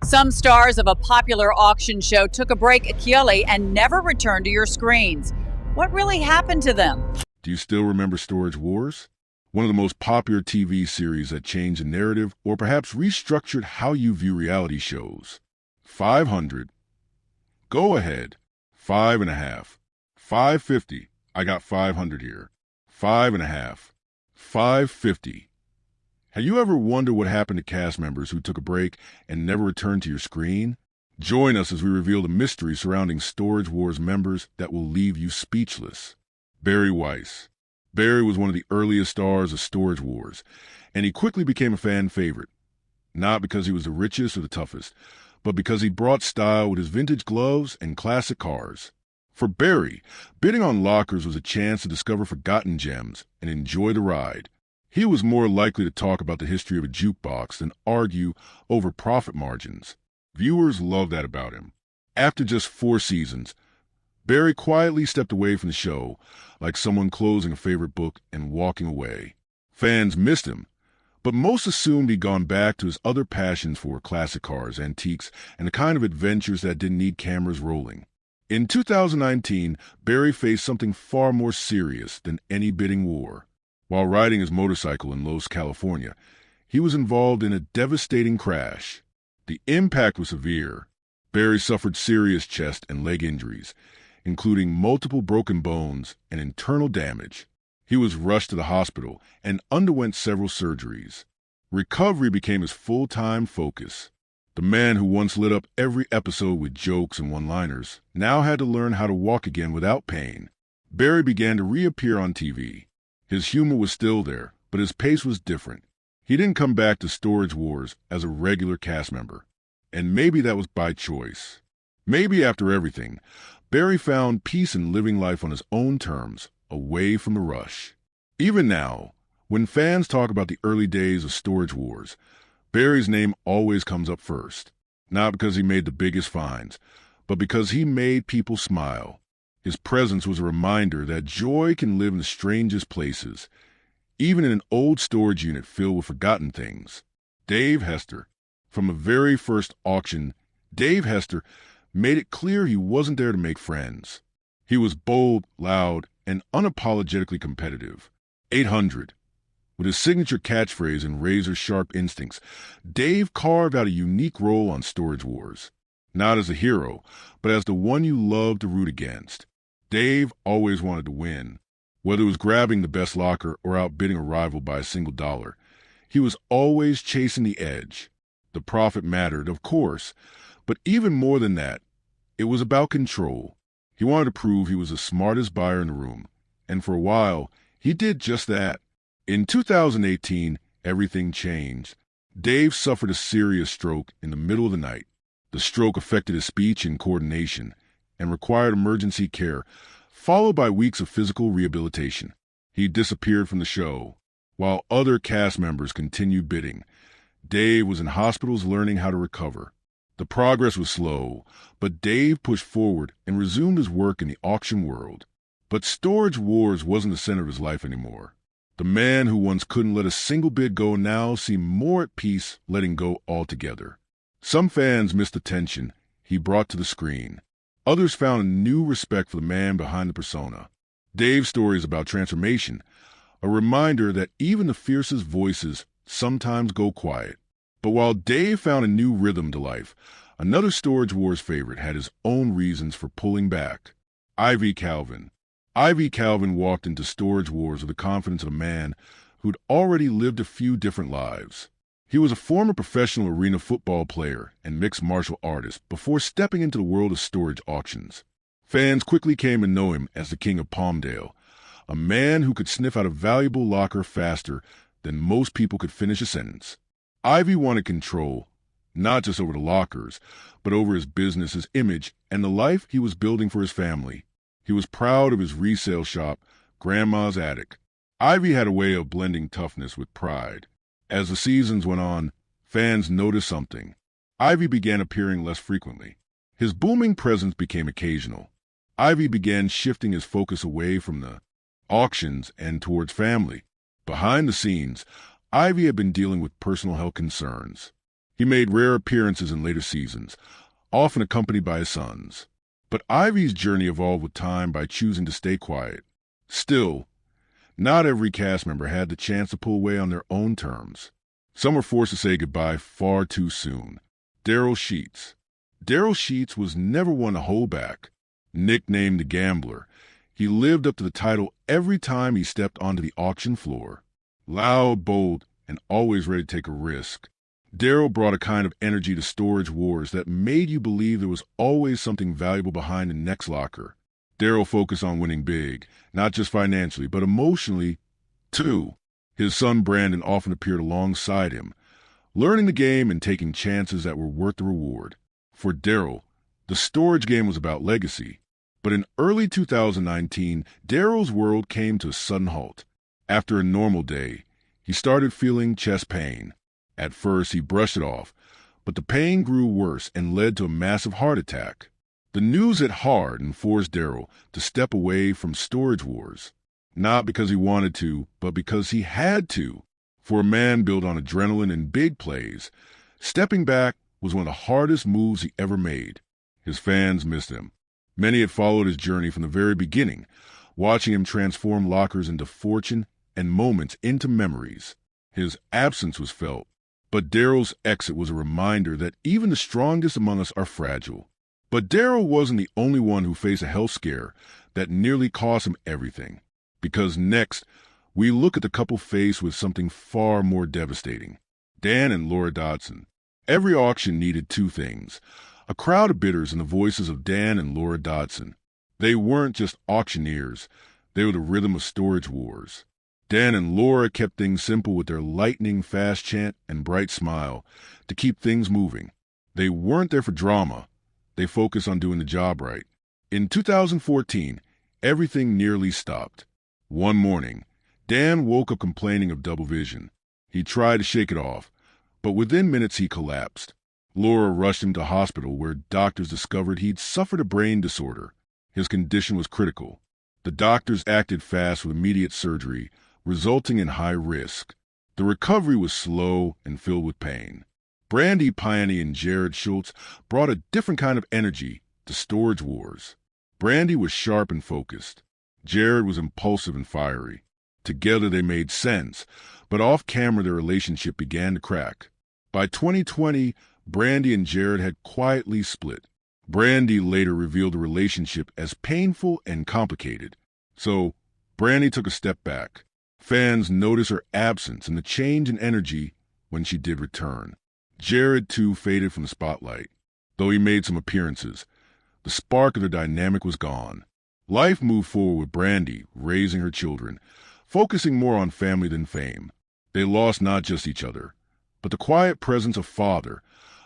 Some stars of a popular auction show took a break and never returned to your screens. What really happened to them? Do you still remember Storage Wars? One of the most popular TV series that changed the narrative or perhaps restructured how you view reality shows. 500. Go ahead. 5.5. 550. I got 500 here. 5.5. 550. Have you ever wondered what happened to cast members who took a break and never returned to your screen? Join us as we reveal the mystery surrounding Storage Wars members that will leave you speechless. Barry Weiss. Barry was one of the earliest stars of Storage Wars, and he quickly became a fan favorite. Not because he was the richest or the toughest, but because he brought style with his vintage gloves and classic cars. For Barry, bidding on lockers was a chance to discover forgotten gems and enjoy the ride. He was more likely to talk about the history of a jukebox than argue over profit margins. Viewers loved that about him. After just 4 seasons, Barry quietly stepped away from the show, like someone closing a favorite book and walking away. Fans missed him, but most assumed he'd gone back to his other passions for classic cars, antiques, and the kind of adventures that didn't need cameras rolling. In 2019, Barry faced something far more serious than any bidding war. While riding his motorcycle in Los California, he was involved in a devastating crash. The impact was severe. Barry suffered serious chest and leg injuries, including multiple broken bones and internal damage. He was rushed to the hospital and underwent several surgeries. Recovery became his full-time focus. The man who once lit up every episode with jokes and one-liners now had to learn how to walk again without pain. Barry began to reappear on TV. His humor was still there, but his pace was different. He didn't come back to Storage Wars as a regular cast member. And maybe that was by choice. Maybe after everything, Barry found peace in living life on his own terms, away from the rush. Even now, when fans talk about the early days of Storage Wars, Barry's name always comes up first. Not because he made the biggest finds, but because he made people smile. His presence was a reminder that joy can live in the strangest places, even in an old storage unit filled with forgotten things. Dave Hester. From the very first auction, Dave Hester made it clear he wasn't there to make friends. He was bold, loud, and unapologetically competitive. 800. With his signature catchphrase and razor-sharp instincts, Dave carved out a unique role on Storage Wars. Not as a hero, but as the one you loved to root against. Dave always wanted to win. Whether it was grabbing the best locker or outbidding a rival by a single dollar, he was always chasing the edge. The profit mattered, of course, but even more than that, it was about control. He wanted to prove he was the smartest buyer in the room, and for a while, he did just that. In 2018, everything changed. Dave suffered a serious stroke in the middle of the night. The stroke affected his speech and coordination and required emergency care, followed by weeks of physical rehabilitation. He disappeared from the show. While other cast members continued bidding, Dave was in hospitals learning how to recover. The progress was slow, but Dave pushed forward and resumed his work in the auction world. But Storage Wars wasn't the center of his life anymore. The man who once couldn't let a single bid go now seemed more at peace letting go altogether. Some fans missed the tension he brought to the screen. Others found a new respect for the man behind the persona. Dave's story is about transformation, a reminder that even the fiercest voices sometimes go quiet. But while Dave found a new rhythm to life, another Storage Wars favorite had his own reasons for pulling back. Ivy Calvin. Ivy Calvin walked into Storage Wars with the confidence of a man who'd already lived a few different lives. He was a former professional arena football player and mixed martial artist before stepping into the world of storage auctions. Fans quickly came to know him as the King of Palmdale, a man who could sniff out a valuable locker faster than most people could finish a sentence. Ivy wanted control, not just over the lockers, but over his business, his image, and the life he was building for his family. He was proud of his resale shop, Grandma's Attic. Ivy had a way of blending toughness with pride. As the seasons went on, fans noticed something. Ivy began appearing less frequently. His booming presence became occasional. Ivy began shifting his focus away from the auctions and towards family. Behind the scenes, Ivy had been dealing with personal health concerns. He made rare appearances in later seasons, often accompanied by his sons. But Ivy's journey evolved with time by choosing to stay quiet. Still, not every cast member had the chance to pull away on their own terms. Some were forced to say goodbye far too soon. Daryl Sheets. Daryl Sheets was never one to hold back. Nicknamed the Gambler, he lived up to the title every time he stepped onto the auction floor. Loud, bold, and always ready to take a risk. Daryl brought a kind of energy to Storage Wars that made you believe there was always something valuable behind the next locker. Daryl focused on winning big, not just financially, but emotionally, too. His son Brandon often appeared alongside him, learning the game and taking chances that were worth the reward. For Daryl, the storage game was about legacy. But in early 2019, Daryl's world came to a sudden halt. After a normal day, he started feeling chest pain. At first, he brushed it off, but the pain grew worse and led to a massive heart attack. The news hit hard and forced Daryl to step away from Storage Wars. Not because he wanted to, but because he had to. For a man built on adrenaline and big plays, stepping back was one of the hardest moves he ever made. His fans missed him. Many had followed his journey from the very beginning, watching him transform lockers into fortune and moments into memories. His absence was felt, but Daryl's exit was a reminder that even the strongest among us are fragile. But Daryl wasn't the only one who faced a health scare that nearly cost him everything. Because next, we look at the couple faced with something far more devastating. Dan and Laura Dodson. Every auction needed two things: a crowd of bidders and the voices of Dan and Laura Dodson. They weren't just auctioneers, they were the rhythm of Storage Wars. Dan and Laura kept things simple with their lightning-fast chant and bright smile to keep things moving. They weren't there for drama. They focused on doing the job right. In 2014, everything nearly stopped. One morning, Dan woke up complaining of double vision. He tried to shake it off, but within minutes he collapsed. Laura rushed him to hospital where doctors discovered he'd suffered a brain disorder. His condition was critical. The doctors acted fast with immediate surgery, resulting in high risk. The recovery was slow and filled with pain. Brandy Piany and Jared Schultz brought a different kind of energy to Storage Wars. Brandy was sharp and focused. Jared was impulsive and fiery. Together they made sense, but off-camera their relationship began to crack. By 2020, Brandy and Jared had quietly split. Brandy later revealed the relationship as painful and complicated. So, Brandy took a step back. Fans noticed her absence and the change in energy when she did return. Jared, too, faded from the spotlight. Though he made some appearances, the spark of their dynamic was gone. Life moved forward with Brandy, raising her children, focusing more on family than fame. They lost not just each other, but the quiet presence of father,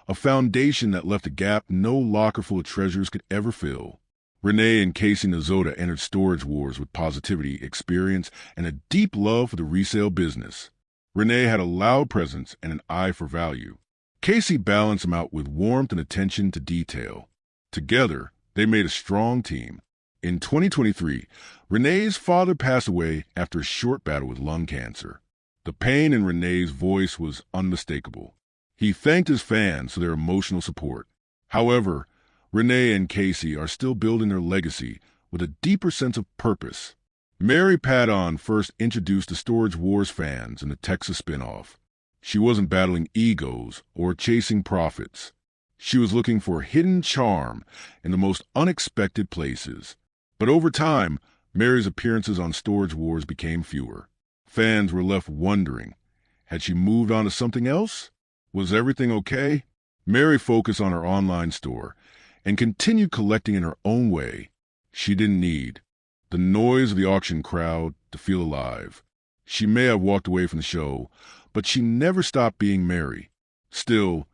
a foundation that left a gap no locker full of treasures could ever fill. Renee and Casey Nozota entered Storage Wars with positivity, experience, and a deep love for the resale business. Renee had a loud presence and an eye for value. Casey balanced them out with warmth and attention to detail. Together, they made a strong team. In 2023, Renee's father passed away after a short battle with lung cancer. The pain in Renee's voice was unmistakable. He thanked his fans for their emotional support. However, Renee and Casey are still building their legacy with a deeper sense of purpose. Mary Padon first introduced the Storage Wars fans in the Texas spinoff. She wasn't battling egos or chasing profits. She was looking for hidden charm in the most unexpected places. But over time, Mary's appearances on Storage Wars became fewer. Fans were left wondering, had she moved on to something else? Was everything okay? Mary focused on her online store and continued collecting in her own way. She didn't need the noise of the auction crowd to feel alive. She may have walked away from the show, but she never stopped being Mary. Still,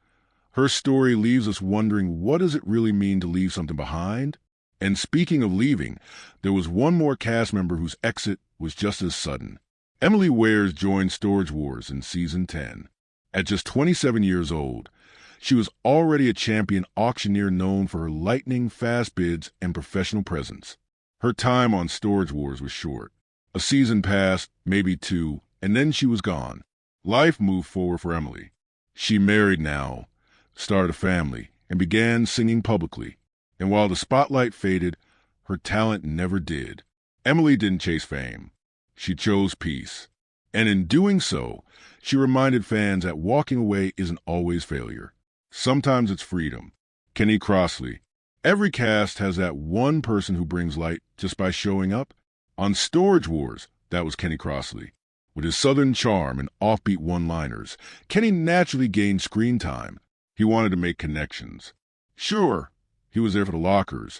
her story leaves us wondering, what does it really mean to leave something behind? And speaking of leaving, there was one more cast member whose exit was just as sudden. Emily Wares joined Storage Wars in Season 10. At just 27 years old, she was already a champion auctioneer known for her lightning-fast bids and professional presence. Her time on Storage Wars was short. A season passed, maybe two, and then she was gone. Life moved forward for Emily. She married now, started a family, and began singing publicly. And while the spotlight faded, her talent never did. Emily didn't chase fame. She chose peace. And in doing so, she reminded fans that walking away isn't always failure. Sometimes it's freedom. Kenny Crossley. Every cast has that one person who brings light just by showing up. On Storage Wars, that was Kenny Crossley. With his southern charm and offbeat one-liners, Kenny naturally gained screen time. He wanted to make connections. Sure, he was there for the lockers,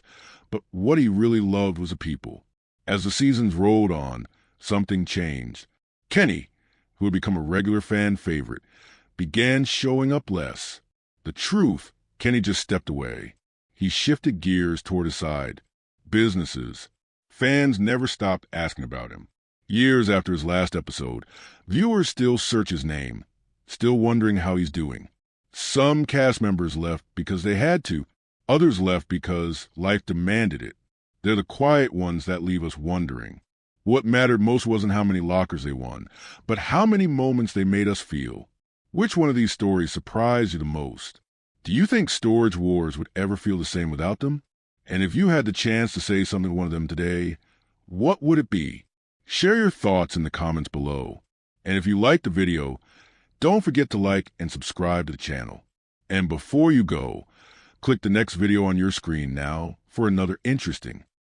but what he really loved was the people. As the seasons rolled on, something changed. Kenny, who had become a regular fan favorite, began showing up less. The truth, Kenny just stepped away. He shifted gears toward his side. Businesses. Fans never stopped asking about him. Years after his last episode, viewers still search his name, still wondering how he's doing. Some cast members left because they had to. Others left because life demanded it. They're the quiet ones that leave us wondering. What mattered most wasn't how many lockers they won, but how many moments they made us feel. Which one of these stories surprised you the most? Do you think Storage Wars would ever feel the same without them? And if you had the chance to say something to one of them today, what would it be? Share your thoughts in the comments below. And if you liked the video, don't forget to like and subscribe to the channel. And before you go, click the next video on your screen now for another interesting